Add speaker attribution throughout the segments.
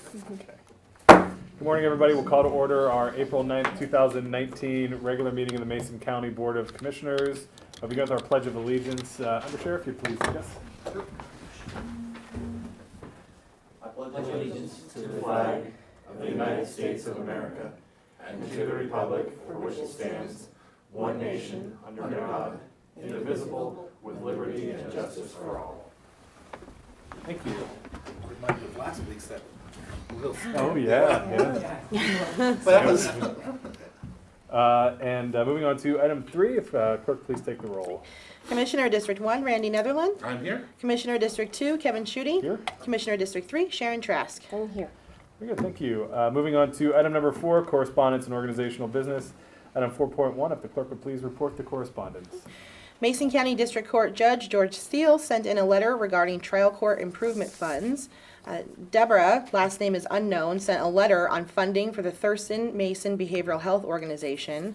Speaker 1: Okay. Good morning, everybody. We'll call to order our April 9th, 2019 regular meeting of the Mason County Board of Commissioners. I'll begin with our Pledge of Allegiance. Undersheriff, if you please lead us.
Speaker 2: I pledge allegiance to the flag of the United States of America and to the republic for which it stands, one nation, under God, indivisible, with liberty and justice for all.
Speaker 1: Thank you.
Speaker 3: Reminded of last week's that real
Speaker 1: Oh, yeah.
Speaker 3: That was
Speaker 1: Moving on to item 3, if clerk please take the roll.
Speaker 4: Commissioner District 1, Randy Netherland.
Speaker 3: I'm here.
Speaker 4: Commissioner District 2, Kevin Schutte.
Speaker 1: Here.
Speaker 4: Commissioner District 3, Sharon Trask.
Speaker 5: I'm here.
Speaker 1: Very good, thank you. Moving on to item number 4, correspondence and organizational business. Item 4.1, if the clerk would please report the correspondence.
Speaker 4: Mason County District Court Judge George Steele sent in a letter regarding trial court improvement funds. Deborah, last name is unknown, sent a letter on funding for the Thurston Mason Behavioral Health Organization.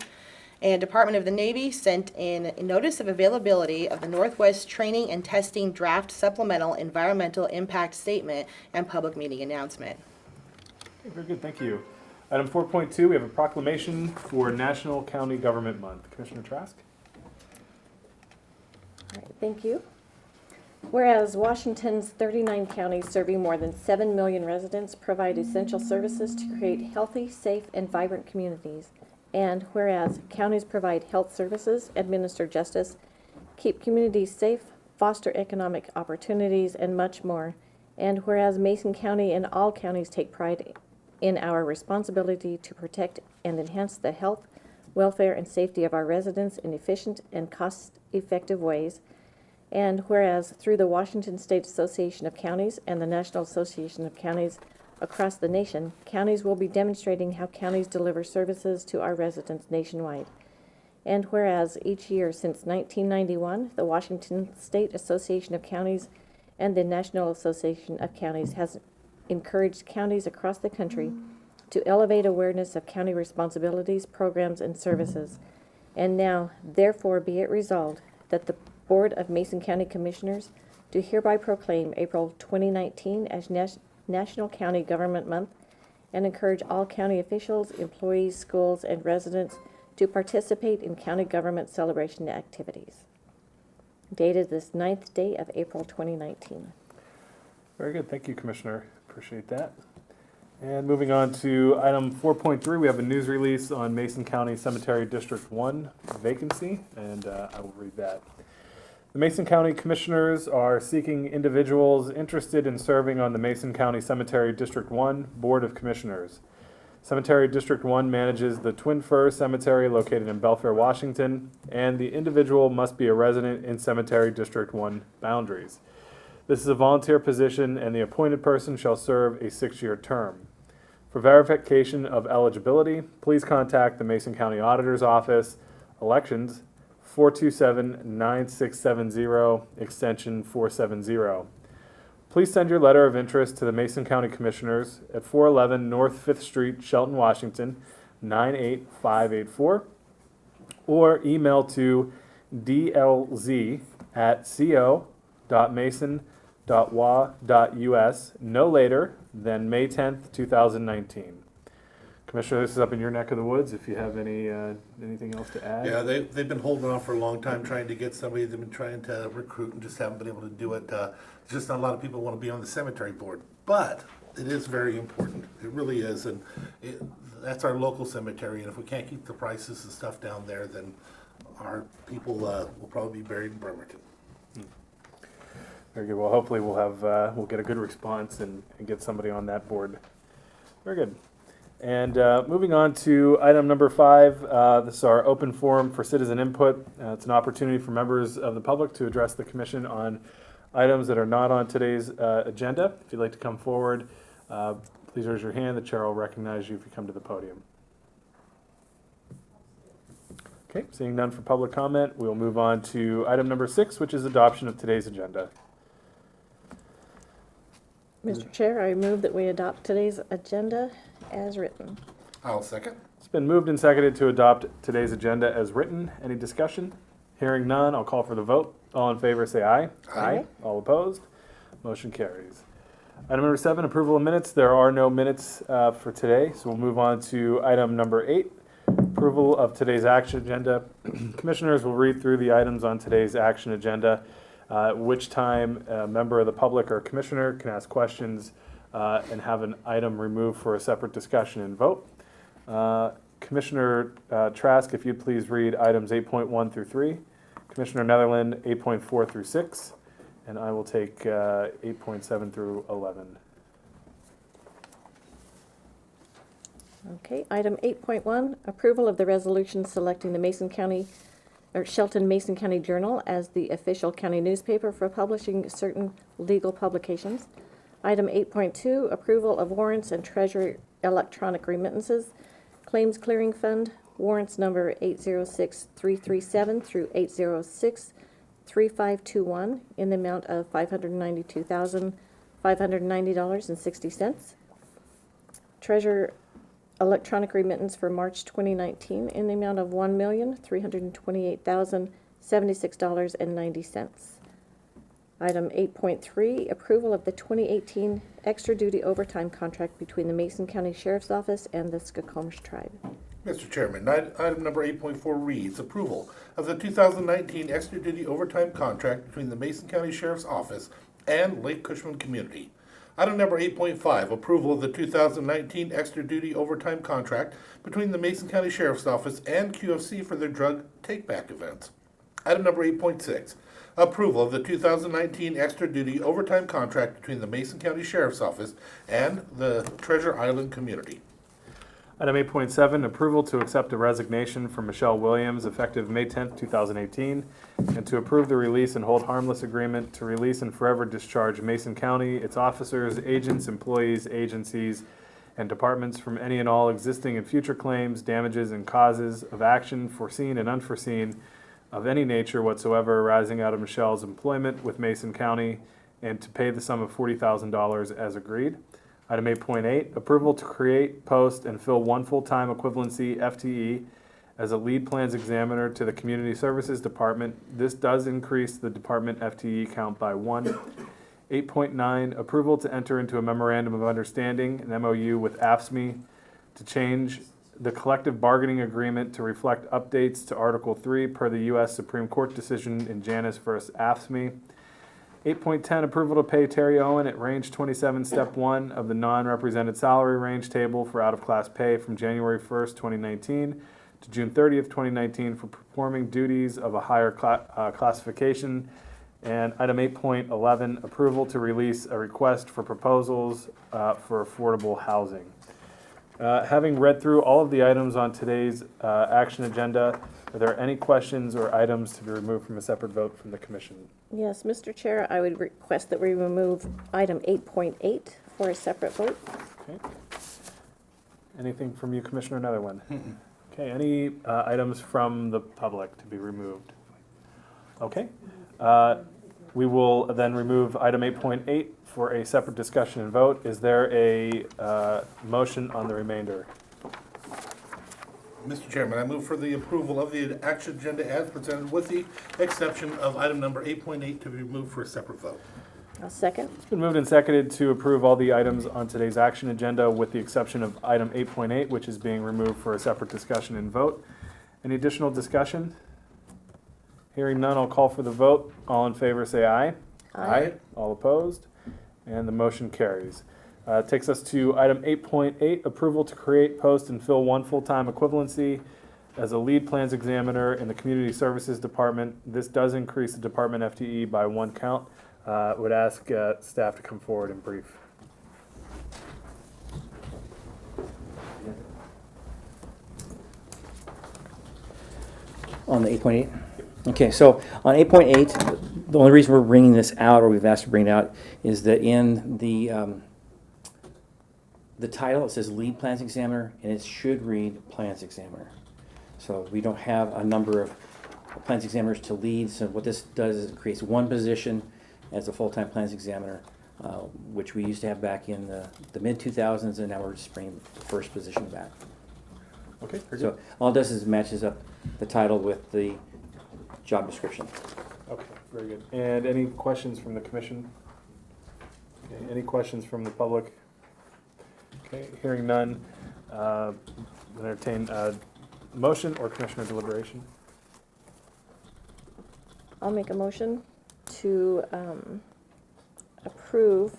Speaker 4: And Department of the Navy sent in a notice of availability of the Northwest Training and Testing Draft Supplemental Environmental Impact Statement and Public Meeting Announcement.
Speaker 1: Okay, very good, thank you. Item 4.2, we have a proclamation for National County Government Month. Commissioner Trask?
Speaker 5: All right, thank you. Whereas Washington's 39 counties serving more than 7 million residents provide essential services to create healthy, safe, and vibrant communities. And whereas counties provide health services, administer justice, keep communities safe, foster economic opportunities, and much more. And whereas Mason County and all counties take pride in our responsibility to protect and enhance the health, welfare, and safety of our residents in efficient and cost-effective ways. And whereas through the Washington State Association of Counties and the National Association of Counties across the nation, counties will be demonstrating how counties deliver services to our residents nationwide. And whereas each year since 1991, the Washington State Association of Counties and the National Association of Counties has encouraged counties across the country to elevate awareness of county responsibilities, programs, and services. And now, therefore, be it resolved that the Board of Mason County Commissioners do hereby proclaim April 2019 as National County Government Month and encourage all county officials, employees, schools, and residents to participate in county government celebration activities. Dated this 9th day of April 2019.
Speaker 1: Very good, thank you, Commissioner. Appreciate that. And moving on to item 4.3, we have a news release on Mason County Cemetery District 1 vacancy, and I will read that. The Mason County Commissioners are seeking individuals interested in serving on the Mason County Cemetery District 1 Board of Commissioners. Cemetery District 1 manages the Twin Fir Cemetery located in Belfair, Washington, and the individual must be a resident in Cemetery District 1 boundaries. This is a volunteer position, and the appointed person shall serve a 6-year term. For verification of eligibility, please contact the Mason County Auditor's Office, Elections, 427-9670, extension 470. Please send your letter of interest to the Mason County Commissioners at 411 North 5th Street, Shelton, Washington, 98584, or email to dlz@co.mason.wa.us no later than May 10th, 2019. Commissioner, this is up in your neck of the woods. If you have anything else to add.
Speaker 3: Yeah, they've been holding off for a long time trying to get somebody. They've been trying to recruit and just haven't been able to do it. Just not a lot of people want to be on the cemetery board, but it is very important. It really is, and that's our local cemetery. And if we can't keep the prices and stuff down there, then our people will probably be buried in Bremerton.
Speaker 1: Very good. Well, hopefully we'll get a good response and get somebody on that board. Very good. And moving on to item number 5, this is our open forum for citizen input. It's an opportunity for members of the public to address the commission on items that are not on today's agenda. If you'd like to come forward, please raise your hand. The chair will recognize you if you come to the podium. Okay, seeing none for public comment, we'll move on to item number 6, which is adoption of today's agenda.
Speaker 5: Mr. Chair, I move that we adopt today's agenda as written.
Speaker 3: I'll second.
Speaker 1: It's been moved and seconded to adopt today's agenda as written. Any discussion? Hearing none, I'll call for the vote. All in favor say aye.
Speaker 5: Aye.
Speaker 1: All opposed? Motion carries. Item number 7, approval of minutes. There are no minutes for today, so we'll move on to item number 8, approval of today's action agenda. Commissioners will read through the items on today's action agenda, at which time a member of the public or commissioner can ask questions and have an item removed for a separate discussion and vote. Commissioner Trask, if you'd please read items 8.1 through 3. Commissioner Netherland, 8.4 through 6. And I will take 8.7 through 11.
Speaker 5: Okay, item 8.1, approval of the resolution selecting the Shelton Mason County Journal as the official county newspaper for publishing certain legal publications. Item 8.2, approval of warrants and treasury electronic remittances. Claims Clearing Fund, warrants number 806337 through 8063521 in the amount of $592,590.60. Treasurer electronic remittance for March 2019 in the amount of $1,328,076.90. Item 8.3, approval of the 2018 extra duty overtime contract between the Mason County Sheriff's Office and the Skokomish Tribe.
Speaker 3: Mr. Chairman, item number 8.4 reads, approval of the 2019 extra duty overtime contract between the Mason County Sheriff's Office and Lake Cushman Community. Item number 8.5, approval of the 2019 extra duty overtime contract between the Mason County Sheriff's Office and QFC for their drug take-back events. Item number 8.6, approval of the 2019 extra duty overtime contract between the Mason County Sheriff's Office and the Treasure Island Community.
Speaker 1: Item 8.7, approval to accept a resignation from Michelle Williams effective May 10th, 2018, and to approve the release and hold harmless agreement to release and forever discharge Mason County, its officers, agents, employees, agencies, and departments from any and all existing and future claims, damages, and causes of action foreseen and unforeseen of any nature whatsoever arising out of Michelle's employment with Mason County, and to pay the sum of $40,000 as agreed. Item 8.8, approval to create, post, and fill one full-time equivalency FTE as a lead plans examiner to the Community Services Department. This does increase the department FTE count by 1. 8.9, approval to enter into a memorandum of understanding, an MOU with AFSCME, to change the collective bargaining agreement to reflect updates to Article 3 per the U.S. Supreme Court decision in Janus v. AFSCME. 8.10, approval to pay Terry Owen at range 27, step 1 of the non-represented salary range table for out-of-class pay from January 1st, 2019 to June 30th, 2019 for performing duties of a higher classification. And item 8.11, approval to release a request for proposals for affordable housing. Having read through all of the items on today's action agenda, are there any questions or items to be removed from a separate vote from the commission?
Speaker 5: Yes, Mr. Chair, I would request that we remove item 8.8 for a separate vote.
Speaker 1: Okay. Anything from you, Commissioner Netherland? Okay, any items from the public to be removed? Okay. We will then remove item 8.8 for a separate discussion and vote. Is there a motion on the remainder?
Speaker 3: Mr. Chairman, I move for the approval of the action agenda as presented with the exception of item number 8.8 to be removed for a separate vote.
Speaker 5: I'll second.
Speaker 1: It's been moved and seconded to approve all the items on today's action agenda with the exception of item 8.8, which is being removed for a separate discussion and vote. Any additional discussion? Hearing none, I'll call for the vote. All in favor say aye.
Speaker 5: Aye.
Speaker 1: All opposed? And the motion carries. Takes us to item 8.8, approval to create, post, and fill one full-time equivalency as a lead plans examiner in the Community Services Department. This does increase the department FTE by 1 count. Would ask staff to come forward and brief.
Speaker 6: On the 8.8? Okay, so on 8.8, the only reason we're bringing this out, or we've asked to bring it out, is that in the title it says lead plans examiner, and it should read plans examiner. So we don't have a number of plans examiners to lead, so what this does is it creates one position as a full-time plans examiner, which we used to have back in the mid-2000s, and now we're just bringing the first position back.
Speaker 1: Okay, very
Speaker 6: So
Speaker 1: good.
Speaker 6: all it does is matches up the title with the job description.
Speaker 1: Okay, very good. And any questions from the commission? Okay, any questions from the public? Okay, hearing none, entertain motion or commissioner deliberation.
Speaker 5: I'll make a motion to approve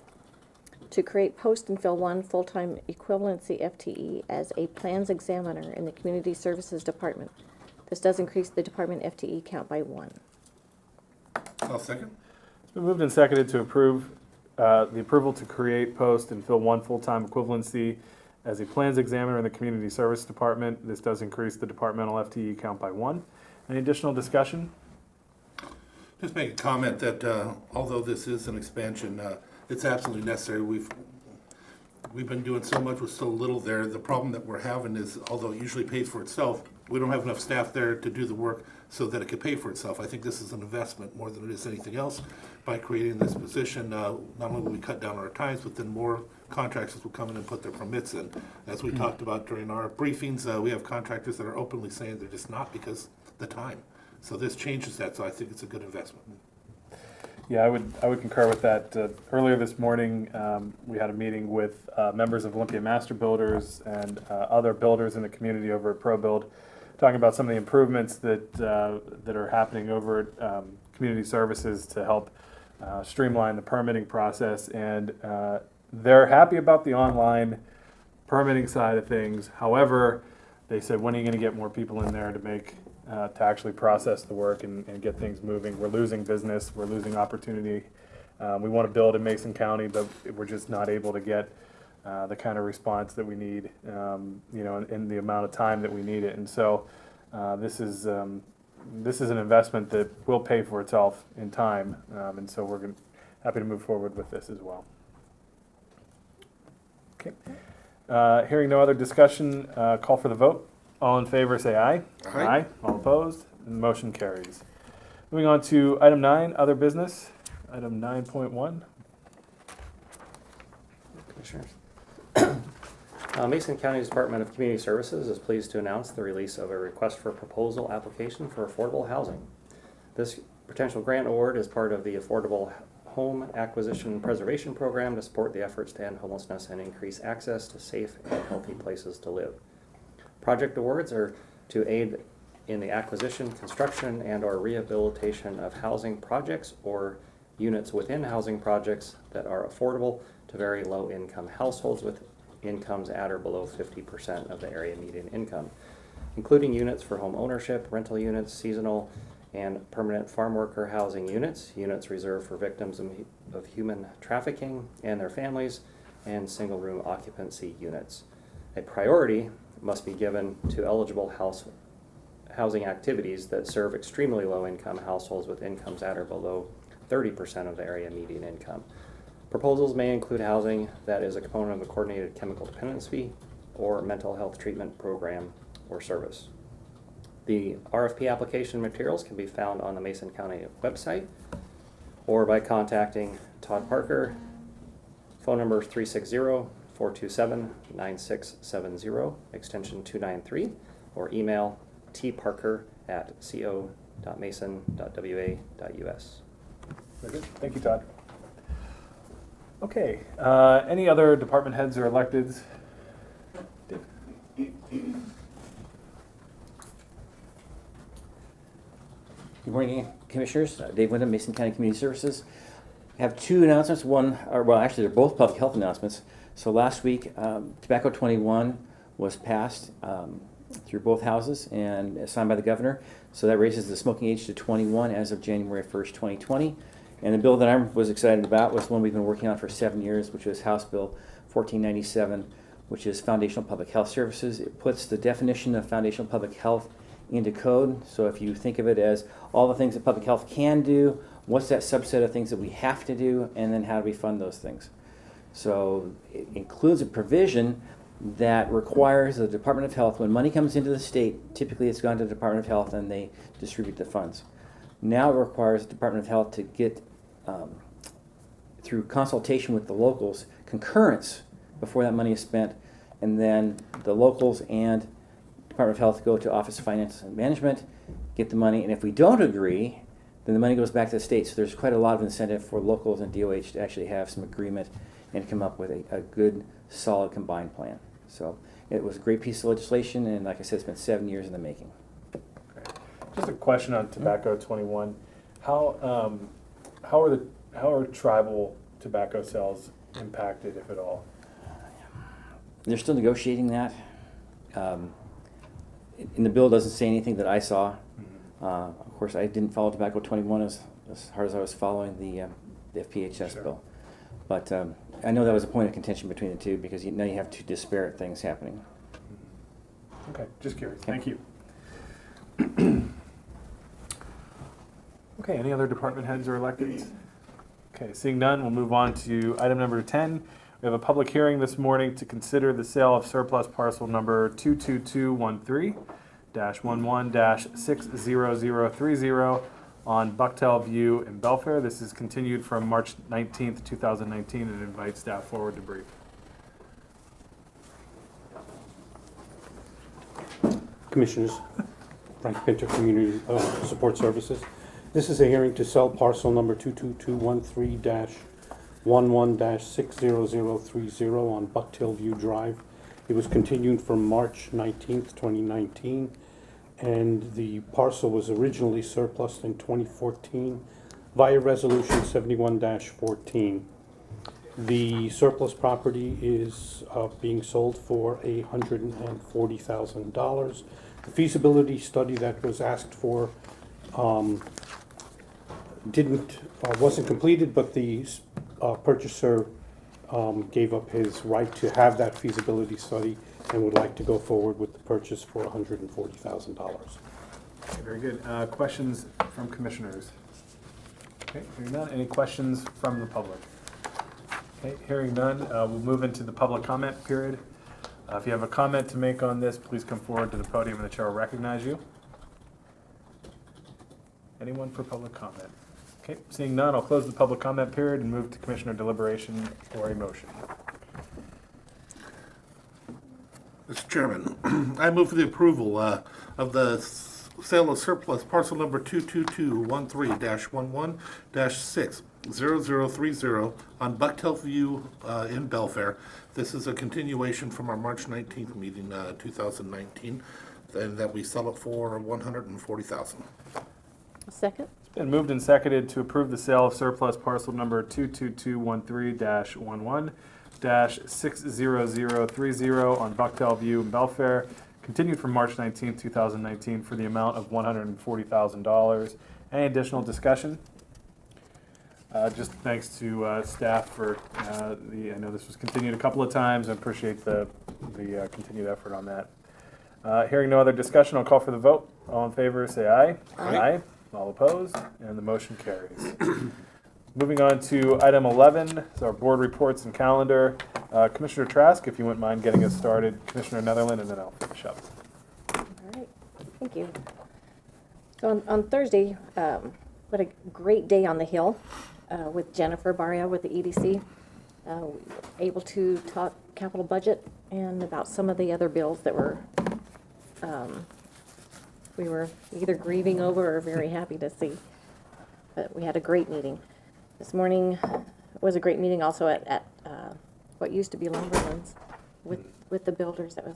Speaker 5: to create post and fill one full-time equivalency FTE as a plans examiner in the Community Services Department. This does increase the department FTE count by 1.
Speaker 3: I'll second.
Speaker 1: It's been moved and seconded to approve the approval to create, post, and fill one full-time equivalency as a plans examiner in the Community Service Department. This does increase the departmental FTE count by 1. Any additional discussion?
Speaker 3: Just make a comment that although this is an expansion, it's absolutely necessary. We've been doing so much with so little there. The problem that we're having is, although it usually pays for itself, we don't have enough staff there to do the work so that it could pay for itself. I think this is an investment more than it is anything else. By creating this position, not only will we cut down our times, but then more contractors will come in and put their permits in. As we talked about during our briefings, we have contractors that are openly saying they're just not because the time. So this changes that, so I think it's a good investment.
Speaker 1: Yeah, I would concur with that. Earlier this morning, we had a meeting with members of Olympia Master Builders and other builders in the community over at ProBuild, talking about some of the improvements that are happening over at Community Services to help streamline the permitting process. And they're happy about the online permitting side of things. However, they said, when are you going to get more people in there to make to actually process the work and get things moving? We're losing business, we're losing opportunity. We want to build in Mason County, but we're just not able to get the kind of response that we need, in the amount of time that we need it. And so this is an investment that will pay for itself in time, and so we're happy to move forward with this as well. Okay. Hearing no other discussion, call for the vote. All in favor, say aye.
Speaker 3: Aye.
Speaker 1: All opposed? And the motion carries. Moving on to item 9, other business. Item 9.1.
Speaker 2: Commissioners. Mason County Department of Community Services is pleased to announce the release of a request for proposal application for affordable housing. This potential grant award is part of the Affordable Home Acquisition Preservation Program to support the efforts to end homelessness and increase access to safe and healthy places to live. Project awards are to aid in the acquisition, construction, and/or rehabilitation of housing projects or units within housing projects that are affordable to very low-income households with incomes at or below 50% of the area median income, including units for home ownership, rental units, seasonal and permanent farm worker housing units, units reserved for victims of human trafficking and their families, and single-room occupancy units. A priority must be given to eligible housing activities that serve extremely low-income households with incomes at or below 30% of the area median income. Proposals may include housing that is a component of a coordinated chemical dependence fee or mental health treatment program or service. The RFP application materials can be found on the Mason County website or by contacting Todd Parker, phone number 360-427-9670, extension 293, or email tparker@co.mason.wa.us.
Speaker 1: Very good. Thank you, Todd. Okay, any other department heads or electeds? Dave?
Speaker 6: Good morning, Commissioners. Dave Wyndham, Mason County Community Services. I have 2 announcements. Actually, they're both public health announcements. So last week, Tobacco 21 was passed through both houses and signed by the governor. So that raises the smoking age to 21 as of January 1st, 2020. And the bill that I was excited about was one we've been working on for 7 years, which was House Bill 1497, which is Foundational Public Health Services. It puts the definition of foundational public health into code. So if you think of it as all the things that public health can do, what's that subset of things that we have to do, and then how do we fund those things? So it includes a provision that requires the Department of Health, when money comes into the state, typically it's gone to the Department of Health and they distribute the funds. Now it requires the Department of Health to get, through consultation with the locals, concurrence before that money is spent, and then the locals and Department of Health go to Office of Finance and Management, get the money, and if we don't agree, then the money goes back to the state. So there's quite a lot of incentive for locals and DOH to actually have some agreement and come up with a good, solid combined plan. So it was a great piece of legislation, and like I said, it's been 7 years in the making.
Speaker 1: Just a question on Tobacco 21. How are tribal tobacco sales impacted, if at all?
Speaker 6: They're still negotiating that. And the bill doesn't say anything that I saw. Of course, I didn't follow Tobacco 21 as hard as I was following the FPHS
Speaker 1: Sure.
Speaker 6: bill. But I know that was a point of contention between the two because now you have two disparate things happening.
Speaker 1: Okay, just curious.
Speaker 6: Okay.
Speaker 1: Thank you. Okay, any other department heads or electeds? Okay, seeing none, we'll move on to item number 10. We have a public hearing this morning to consider the sale of surplus parcel number 22213-11-60030 on Bucktail View in Belfair. This is continued from March 19th, 2019, and invites staff forward to brief.
Speaker 7: Commissioners, Frank Pinter, Community Support Services. This is a hearing to sell parcel number 22213-11-60030 on Bucktail View Drive. It was continued from March 19th, 2019, and the parcel was originally surplused in 2014 via Resolution 71-14. The surplus property is being sold for $140,000. The feasibility study that was asked for wasn't completed, but the purchaser gave up his right to have that feasibility study and would like to go forward with the purchase for $140,000.
Speaker 1: Okay, very good. Questions from commissioners? Okay, hearing none. Any questions from the public? Okay, hearing none, we'll move into the public comment period. If you have a comment to make on this, please come forward to the podium and the chair will recognize you. Anyone for public comment? Okay, seeing none, I'll close the public comment period and move to commissioner deliberation or a motion.
Speaker 3: Mr. Chairman, I move for the approval of the sale of surplus parcel number 22213-11-60030 on Bucktail View in Belfair. This is a continuation from our March 19th meeting, 2019, and that we sell it for $140,000.
Speaker 5: Second?
Speaker 1: It's been moved and seconded to approve the sale of surplus parcel number 22213-11-60030 on Bucktail View in Belfair, continued from March 19th, 2019 for the amount of $140,000. Any additional discussion? Just thanks to staff for I know this was continued a couple of times. I appreciate the continued effort on that. Hearing no other discussion, I'll call for the vote. All in favor, say aye.
Speaker 3: Aye.
Speaker 1: All opposed, and the motion carries. Moving on to item 11, so our board reports and calendar. Commissioner Trask, if you wouldn't mind getting us started, Commissioner Netherland, and then I'll finish up.
Speaker 5: All right, thank you. So on Thursday, what a great day on the Hill with Jennifer Barria with the EDC. Able to talk capital budget and about some of the other bills that we were either grieving over or very happy to see. But we had a great meeting. This morning was a great meeting also at what used to be Lumberlands with the builders. That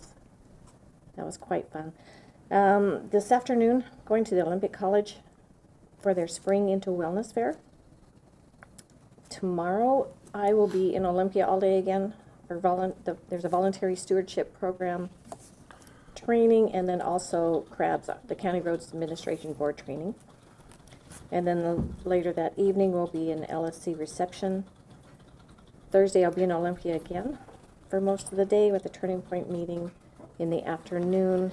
Speaker 5: was quite fun. This afternoon, going to the Olympic College for their Spring into Wellness Fair. Tomorrow, I will be in Olympia all day again. There's a voluntary stewardship program training, and then also CRABS, the County Roads Administration Board training. And then later that evening, we'll be in LSC reception. Thursday, I'll be in Olympia again for most of the day with a Turning Point meeting in the afternoon.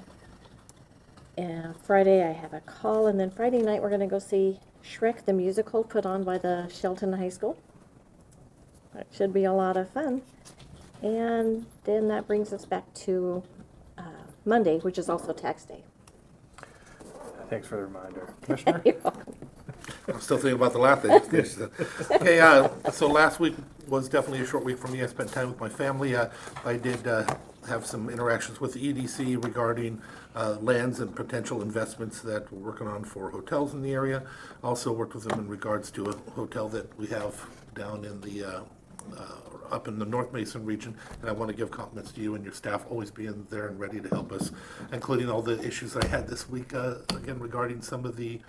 Speaker 5: And Friday, I have a call, and then Friday night, we're going to go see Shrek the Musical put on by the Shelton High School. That should be a lot of fun. And then that brings us back to Monday, which is also tax day.
Speaker 1: Thanks for the reminder. Commissioner?
Speaker 5: You're welcome.
Speaker 3: I'm still thinking about the last thing. Okay, so last week was definitely a short week for me. I spent time with my family. I did have some interactions with the EDC regarding lands and potential investments that we're working on for hotels in the area. Also worked with them in regards to a hotel that we have down in the up in the North Mason region, and I want to give compliments to you and your staff always being there and ready to help us, including all the issues I had this week, again, regarding some of the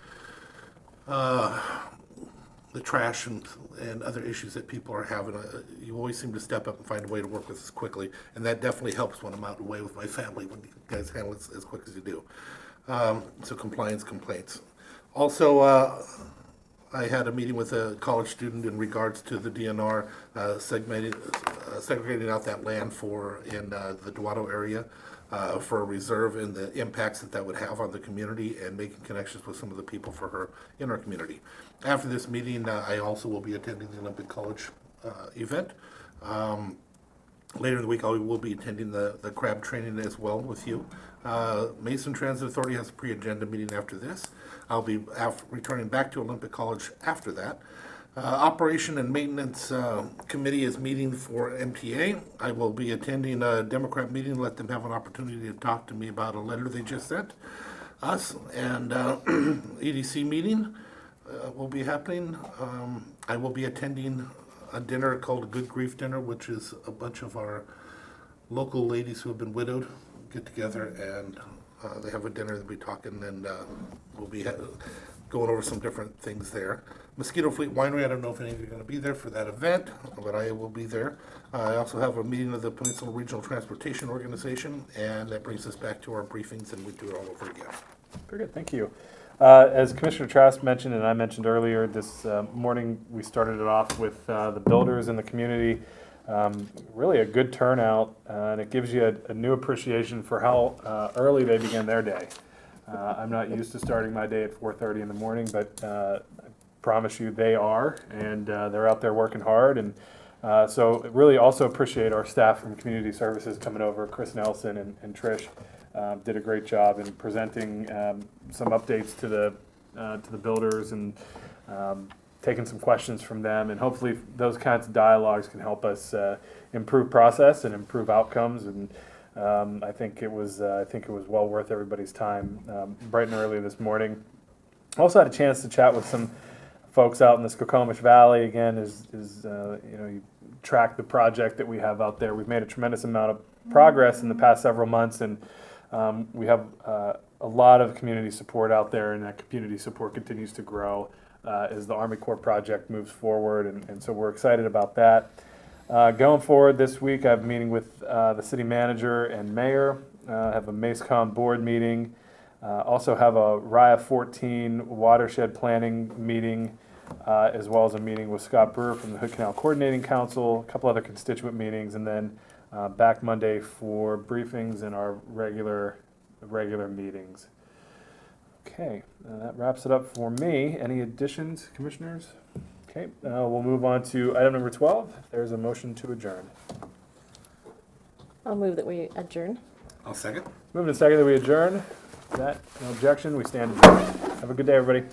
Speaker 3: trash and other issues that people are having. You always seem to step up and find a way to work with us quickly, and that definitely helps when I'm out away with my family, when you guys handle it as quick as you do. So complaints. Also, I had a meeting with a college student in regards to the DNR segregating out that land in the Duato area for a reserve, and the impacts that would have on the community, and making connections with some of the people for her in our community. After this meeting, I also will be attending the Olympic College event. Later in the week, I will be attending the crab training as well with you. Mason Transit Authority has a pre-agenda meeting after this. I'll be returning back to Olympic College after that. Operation and Maintenance Committee is meeting for MTA. I will be attending a Democrat meeting, let them have an opportunity to talk to me about a letter they just sent us. And EDC meeting will be happening. I will be attending a dinner called a Good Grief Dinner, which is a bunch of our local ladies who have been widowed get together, and they have a dinner. They'll be talking, and we'll be going over some different things there. Mosquito Fleet Winery, I don't know if any of you are going to be there for that event, but I will be there. I also have a meeting of the Peninsula Regional Transportation Organization, and that brings us back to our briefings, and we do it all over again.
Speaker 1: Very good, thank you. As Commissioner Trask mentioned, and I mentioned earlier, this morning we started it off with the builders in the community. Really a good turnout, and it gives you a new appreciation for how early they begin their day. I'm not used to starting my day at 4:30 in the morning, but I promise you they are, and they're out there working hard. And so really also appreciate our staff from Community Services coming over. Chris Nelson and Trish did a great job in presenting some updates to the builders, and taking some questions from them, and hopefully those kinds of dialogues can help us improve process and improve outcomes. And I think it was well worth everybody's time, bright and early this morning. Also had a chance to chat with some folks out in the Skokomish Valley. Again, you track the project that we have out there. We've made a tremendous amount of progress in the past several months, and we have a lot of community support out there, and that community support continues to grow as the Army Corps project moves forward, and so we're excited about that. Going forward this week, I have a meeting with the city manager and mayor. I have a MACECOM board meeting. Also have a RIA 14 watershed planning meeting, as well as a meeting with Scott Brewer from the Hood Canal Coordinating Council, a couple other constituent meetings, and then back Monday for briefings and our regular meetings. Okay, that wraps it up for me. Any additions, commissioners? Okay, we'll move on to item number 12. There's a motion to adjourn.
Speaker 5: I'll move that we adjourn.
Speaker 3: I'll second.
Speaker 1: Moving to second that we adjourn. That, no objection, we stand adjourned. Have a good day, everybody.